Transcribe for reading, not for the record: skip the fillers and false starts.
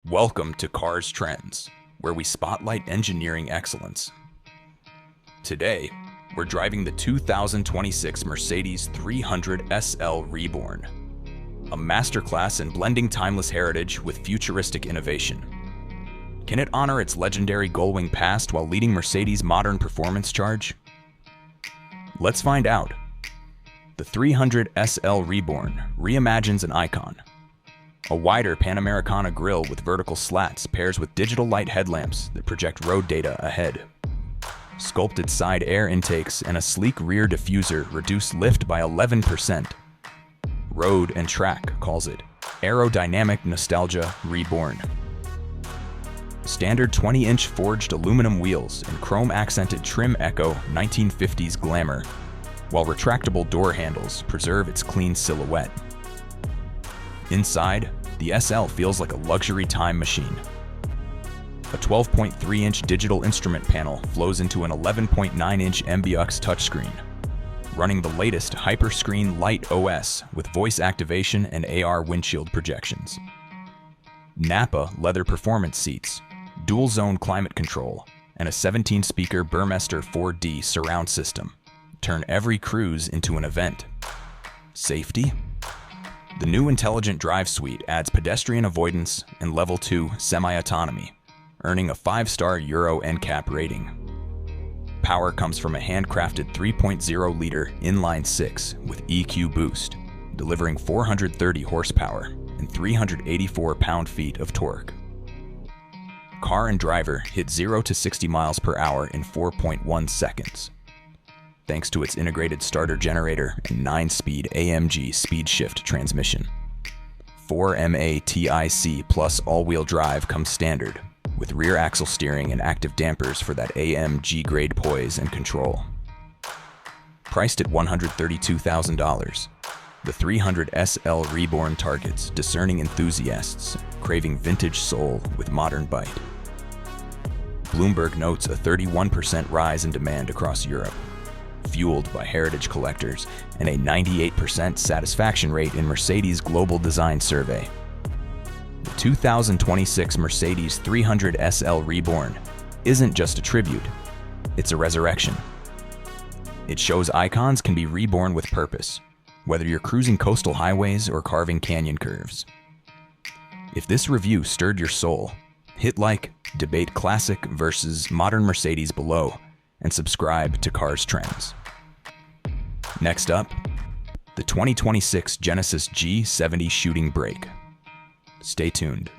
Welcome to Cars Trends, where we spotlight engineering excellence. Today, we're driving the 2026 Mercedes 300 SL Reborn, a masterclass in blending timeless heritage with futuristic innovation. Can it honor its legendary Gullwing past while leading Mercedes' modern performance charge? Let's find out. The 300 SL Reborn reimagines an icon. A wider Panamericana grille with vertical slats pairs with digital light headlamps that project road data ahead. Sculpted side air intakes and a sleek rear diffuser reduce lift by 11%. Road and Track calls it Aerodynamic Nostalgia Reborn. Standard 20-inch forged aluminum wheels and chrome-accented trim echo 1950s glamour, while retractable door handles preserve its clean silhouette. Inside, the SL feels like a luxury time machine. A 12.3-inch digital instrument panel flows into an 11.9-inch MBUX touchscreen, running the latest Hyperscreen Lite OS with voice activation and AR windshield projections. Napa leather performance seats, dual-zone climate control, and a 17-speaker Burmester 4D surround system turn every cruise into an event. Safety? The new Intelligent Drive Suite adds pedestrian avoidance and Level 2 semi-autonomy, earning a 5-star Euro NCAP rating. Power comes from a handcrafted 3.0-liter inline-six with EQ boost, delivering 430 horsepower and 384 pound-feet of torque. Car and driver hit 0 to 60 miles per hour in 4.1 seconds, thanks to its integrated starter generator and 9-speed AMG speed shift transmission. 4MA TIC plus all-wheel drive comes standard, with rear axle steering and active dampers for that AMG grade poise and control. Priced at $132,000, the 300 SL Reborn targets discerning enthusiasts craving vintage soul with modern bite. Bloomberg notes a 31% rise in demand across Europe, fueled by heritage collectors, and a 98% satisfaction rate in Mercedes' Global Design Survey. The 2026 Mercedes 300 SL Reborn isn't just a tribute, it's a resurrection. It shows icons can be reborn with purpose, whether you're cruising coastal highways or carving canyon curves. If this review stirred your soul, hit like, debate classic versus modern Mercedes below, and subscribe to Cars Trends. Next up, the 2026 Genesis G70 shooting brake. Stay tuned.